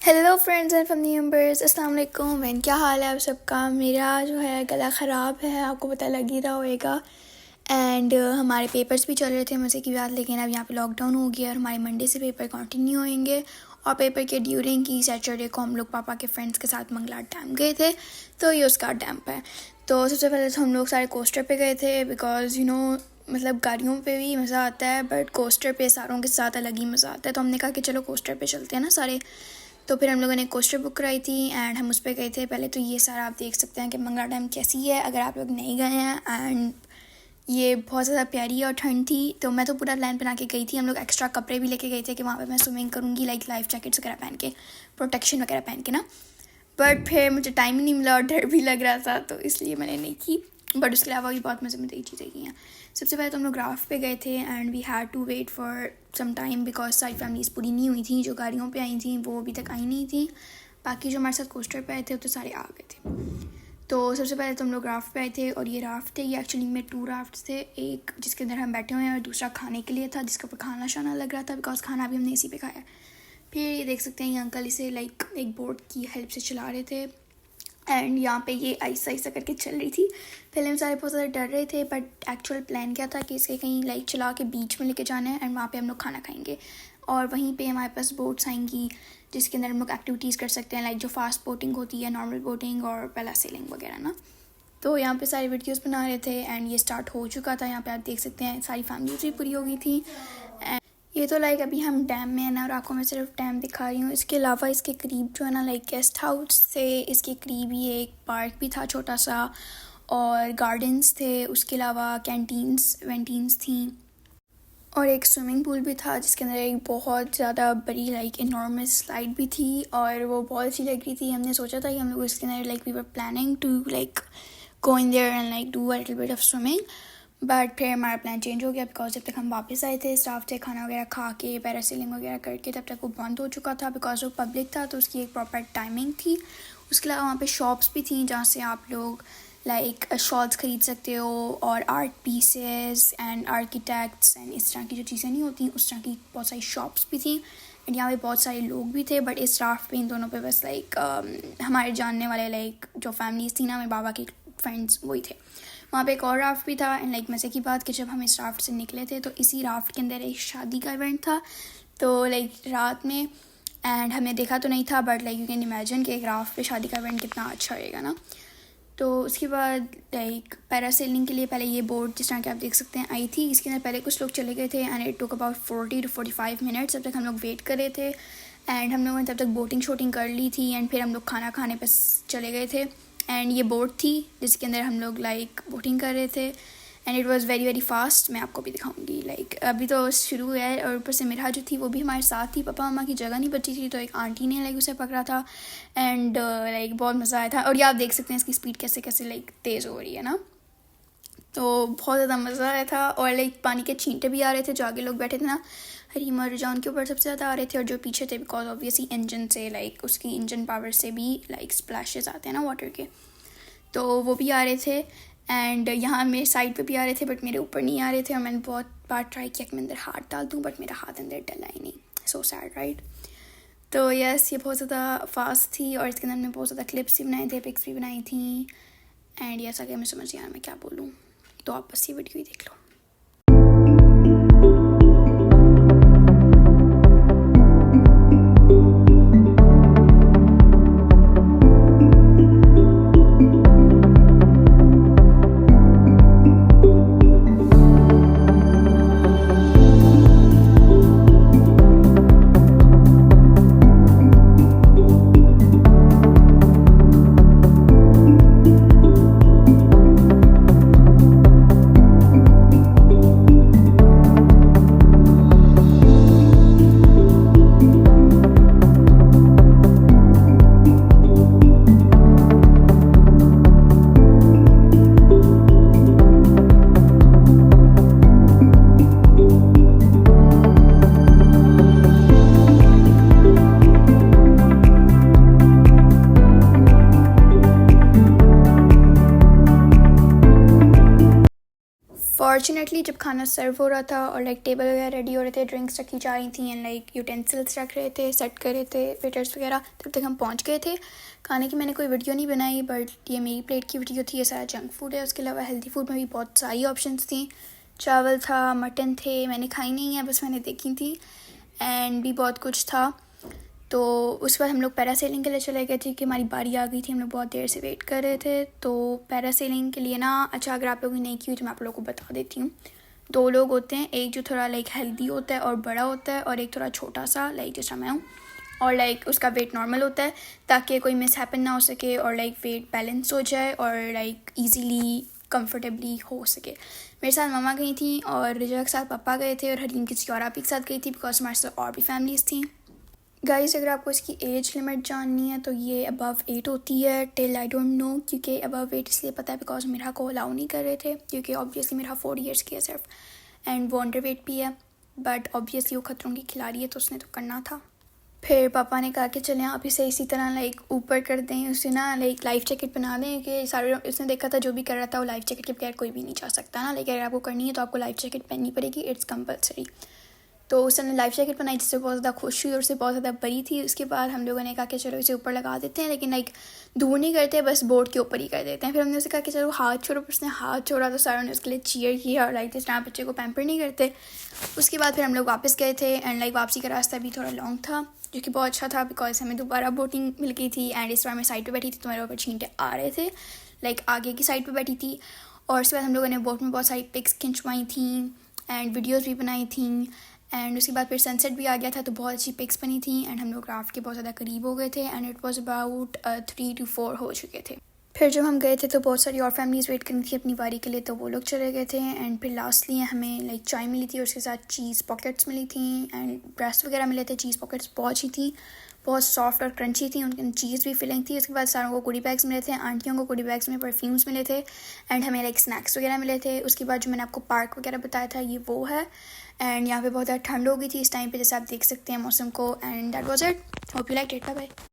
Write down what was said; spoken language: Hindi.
Hello friends and family members, अस्सलाम वालेकुम। एंड क्या हाल है आप सबका। मेरा जो है गला ख़राब है, आपको पता लग ही रहा होगा। एंड हमारे पेपर्स भी चल रहे थे मज़े की बात, लेकिन अब यहाँ पे लॉकडाउन हो गया और हमारे मंडे से पेपर कंटिन्यू होंगे। और पेपर के ड्यूरिंग की सैटरडे को हम लोग पापा के फ्रेंड्स के साथ मंगला डैम गए थे, तो ये उसका डैम है। तो सबसे पहले तो हम लोग सारे कोस्टर पे गए थे, बिकॉज़ मतलब गाड़ियों पे भी मज़ा आता है बट कोस्टर पे सारों के साथ अलग ही मज़ा आता है। तो हमने कहा कि चलो कोस्टर पे चलते हैं ना सारे। तो फिर हम लोगों ने कोस्टर बुक कराई थी एंड हम उस पर गए थे। पहले तो ये सारा आप देख सकते हैं कि मंगला डैम कैसी है अगर आप लोग नहीं गए हैं। एंड ये बहुत ज़्यादा प्यारी और ठंड थी, तो मैं तो पूरा प्लान बना के गई थी। हम लोग एक्स्ट्रा कपड़े भी लेके गए थे कि वहाँ पे मैं स्विमिंग करूँगी, लाइफ जैकेट्स वगैरह पहन के, प्रोटेक्शन वगैरह पहन के ना। बट फिर मुझे टाइम ही नहीं मिला और डर भी लग रहा था, तो इसलिए मैंने नहीं की। बट उसके अलावा भी बहुत मज़े चीज़ें की हैं। सबसे पहले तो हम लोग राफ्ट पे गए थे and we had to wait for some time because सारी फैमिलीज़ पूरी नहीं हुई थी। जो गाड़ियों पे आई थी वो अभी तक आई नहीं थी। बाकी जो हमारे साथ कोस्टर पे आए थे वो तो सारे आ गए थे। तो सबसे पहले तो हम लोग राफ्ट पे आए थे और ये राफ्ट थे, ये एक्चुअली में 2 राफ्ट थे। एक जिसके अंदर हम बैठे हुए हैं और दूसरा खाने के लिए था, जिसके ऊपर खाना शाना लग रहा था बिकॉज खाना भी हमने इसी पे खाया। फिर ये देख सकते हैं ये अंकल इसे एक बोट की हेल्प से चला रहे थे एंड यहाँ पे ये ऐसा करके चल रही थी। पहले हम सारे बहुत ज़्यादा डर रहे थे बट एक्चुअल प्लान क्या था कि इसके कहीं चला के बीच में लेके जाना है एंड वहाँ पे हम लोग खाना खाएंगे। और वहीं पे हमारे पास बोट्स आएंगी जिसके अंदर हम लोग एक्टिविटीज़ कर सकते हैं, जो फास्ट बोटिंग होती है, नॉर्मल बोटिंग और पैरासेलिंग वगैरह ना। तो यहाँ पे सारे वीडियोस बना रहे थे एंड ये स्टार्ट हो चुका था। यहाँ पे आप देख सकते हैं सारी फैमिलीज भी पूरी हो गई थी। ये तो अभी हम डैम में है ना और आपको मैं सिर्फ डैम दिखा रही हूँ। इसके अलावा इसके करीब जो है ना गेस्ट हाउस थे, इसके करीब ही एक पार्क भी था छोटा सा और गार्डन्स थे। उसके अलावा कैंटीन्स वेंटीन्स थी और एक स्विमिंग पूल भी था जिसके अंदर एक बहुत ज़्यादा बड़ी इनॉर्मस स्लाइड भी थी और वो बहुत अच्छी लग रही थी। हमने सोचा था कि हम लोग इसके अंदर we were planning to go in there and do a little bit of swimming. But फिर हमारा प्लान चेंज हो गया बिकॉज जब तक हम वापस आए थे स्टाफ से खाना वगैरह खा के पैरासेलिंग वगैरह करके, तब तक वो बंद हो चुका था बिकॉज वो पब्लिक था तो उसकी एक प्रॉपर टाइमिंग थी। उसके अलावा वहाँ पे शॉप्स भी थी जहाँ से आप लोग शॉल्स ख़रीद सकते हो और art pieces and architects and इस तरह की जो चीज़ें नहीं होती उस तरह की बहुत सारी शॉप्स भी थी। एंड यहाँ पे बहुत सारे लोग भी थे बट इस राफ्ट पे इन दोनों पे बस हमारे जानने वाले जो फैमिलीज थी ना, मेरे बाबा के फ्रेंड्स वही थे। वहाँ पे एक और राफ्ट भी था एंड मज़े की बात कि जब हम इस राफ्ट से निकले थे तो इसी राफ्ट के अंदर एक शादी का इवेंट था। तो रात में एंड हमने देखा तो नहीं था बट यू कैन इमेजिन कि एक राफ्ट पे शादी का इवेंट कितना अच्छा रहेगा ना। तो उसके बाद पैरासेलिंग के लिए पहले ये बोट जिस तरह के आप देख सकते हैं आई थी। इसके अंदर पहले कुछ लोग चले गए थे and it took about 40 to 45 minutes. जब तक हम लोग वेट कर रहे थे एंड हम लोगों ने तब तक बोटिंग शूटिंग कर ली थी एंड फिर हम लोग खाना खाने पर चले गए थे। एंड ये बोट थी जिसके अंदर हम लोग बोटिंग कर रहे थे and it was very fast. मैं आपको भी दिखाऊंगी। अभी तो शुरू हुआ है और ऊपर से मेरा जो थी वो भी हमारे साथ थी। पापा मम्मा की जगह नहीं बची थी तो एक आंटी ने उसे पकड़ा था एंड बहुत मज़ा आया था। और ये आप देख सकते हैं इसकी स्पीड कैसे तेज़ हो रही है ना, तो बहुत ज़्यादा मज़ा आया था। और पानी के छींटे भी आ रहे थे, जो आगे लोग बैठे थे ना हरीमा और रजा उनके ऊपर सबसे ज़्यादा आ रहे थे और जो पीछे थे बिकॉज ऑब्वियसली इंजन से उसकी इंजन पावर से भी स्प्लैशेस आते हैं ना वाटर के, तो वो भी आ रहे थे। एंड यहाँ मेरे साइड पे भी आ रहे थे बट मेरे ऊपर नहीं आ रहे थे और मैंने बहुत बार ट्राई किया कि मैं अंदर हाथ डाल दूँ बट मेरा हाथ अंदर डला ही नहीं। So sad right. तो यस, ये बहुत ज़्यादा फास्ट थी और इसके अंदर मैंने बहुत ज़्यादा क्लिप्स भी बनाए थे, पिक्स भी बनाई थी एंड यस आगे मैं समझ नहीं आ रहा मैं क्या बोलूँ, तो आप बस ये वीडियो ही देख लो। फॉर्चुनेटली जब खाना सर्व हो रहा था और लाइक टेबल वगैरह रेडी हो रहे थे, ड्रिंक्स रखी जा रही थी एंड लाइक यूटेंसिल्स रख रहे थे, सेट कर रहे थे वेटर्स वगैरह, तब तक हम पहुंच गए थे। खाने की मैंने कोई वीडियो नहीं बनाई, बट ये मेरी प्लेट की वीडियो थी। ये सारा जंक फूड है, उसके अलावा हेल्दी फूड में भी बहुत सारी ऑप्शंस थी। चावल था, मटन थे, मैंने खाई नहीं है, बस मैंने देखी थी, एंड भी बहुत कुछ था। तो उस पर हम लोग पैरासेलिंग के लिए चले गए थे कि हमारी बारी आ गई थी, हम लोग बहुत देर से वेट कर रहे थे। तो पैरासेलिंग के लिए ना, अच्छा अगर आप लोगों ने नहीं की हुई तो मैं आप लोगों को बता देती हूँ। 2 लोग होते हैं, एक जो थोड़ा लाइक हेल्दी होता है और बड़ा होता है, और एक थोड़ा छोटा सा लाइक जैसा मैं हूँ, और लाइक उसका वेट नॉर्मल होता है, ताकि कोई मिस हैपन ना हो सके और लाइक वेट बैलेंस हो जाए और लाइक ईजीली कंफर्टेबली हो सके। मेरे साथ ममा गई थी और रिजा के साथ पापा गए थे, और हरीम किसी और आपी के साथ गई थी बिकॉज हमारे साथ और भी फैमिलीज़ थी। गाइस अगर आपको इसकी एज लिमिट जाननी है तो ये अबव 8 होती है, टिल आई डोंट नो, क्योंकि अबव 8 इसलिए पता है बिकॉज मेरा को अलाउ नहीं कर रहे थे, क्योंकि ऑब्वियसली मेरा 4 ईयर्स की है सिर्फ, एंड वो अंडर वेट भी है, बट ऑब्वियसली वो खतरों की खिलाड़ी है तो उसने तो करना था। फिर पापा ने कहा कि चलें आप इसे इसी तरह लाइक ऊपर कर दें, उसे ना लाइक लाइफ जैकेट बना दें, कि सारे उसने देखा था जो भी कर रहा था वो लाइफ जैकेट के बगैर कोई भी नहीं जा सकता ना, लेकिन अगर आपको करनी है तो आपको लाइफ जैकेट पहननी पड़ेगी, इट्स कंपलसरी। तो उसने लाइफ जैकेट बनाई जिससे बहुत ज़्यादा खुश हुई और उससे बहुत ज़्यादा बड़ी थी। उसके बाद हम लोगों ने कहा कि चलो इसे ऊपर लगा देते हैं, लेकिन लाइक दूर नहीं करते, बस बोर्ड के ऊपर ही कर देते हैं। फिर हमने उसे कहा कि चलो हाथ छोड़ो, पर उसने हाथ छोड़ा तो सारों ने उसके लिए चीयर किया, और लाइक जिस तरह बच्चे को पैम्पर नहीं करते। उसके बाद फिर हम लोग वापस गए थे, एंड लाइक वापसी का रास्ता भी थोड़ा लॉन्ग था, जो कि बहुत अच्छा था बिकॉज हमें दोबारा बोटिंग मिल गई थी, एंड इस बार मैं साइड पर बैठी थी तो मेरे ऊपर छींटे आ रहे थे, लाइक आगे की साइड पर बैठी थी। और उसके बाद हम लोगों ने बोट में बहुत सारी पिक्स खिंचवाई थी एंड वीडियोज़ भी बनाई थी, एंड उसके बाद फिर सनसेट भी आ गया था तो बहुत अच्छी पिक्स बनी थी, एंड हम लोग राफ्ट के बहुत ज़्यादा करीब हो गए थे, and it was about 3 to 4 हो चुके थे। फिर जब हम गए थे तो बहुत सारी और फैमिलीज़ वेट करनी थी अपनी बारी के लिए, तो वो लोग चले गए थे, एंड फिर लास्टली हमें लाइक चाय मिली थी और उसके साथ चीज़ पॉकेट्स मिली थी एंड ब्रेस्ट वगैरह मिले थे। चीज़ पॉकेट्स बहुत अच्छी थी, बहुत सॉफ्ट और क्रंची थी, उनके चीज़ भी फिलिंग थी। उसके बाद सारों को गुडी बैग्स मिले थे, आंटियों को गुडी बैग्स में परफ्यूम्स मिले थे, एंड हमें लाइक स्नैक्स वगैरह मिले थे। उसके बाद जो मैंने आपको पार्क वगैरह बताया था ये वो है, एंड यहाँ पे बहुत ज़्यादा ठंड हो गई थी इस टाइम पे, जैसे आप देख सकते हैं मौसम को, and that was it. Hope you like it, bye bye.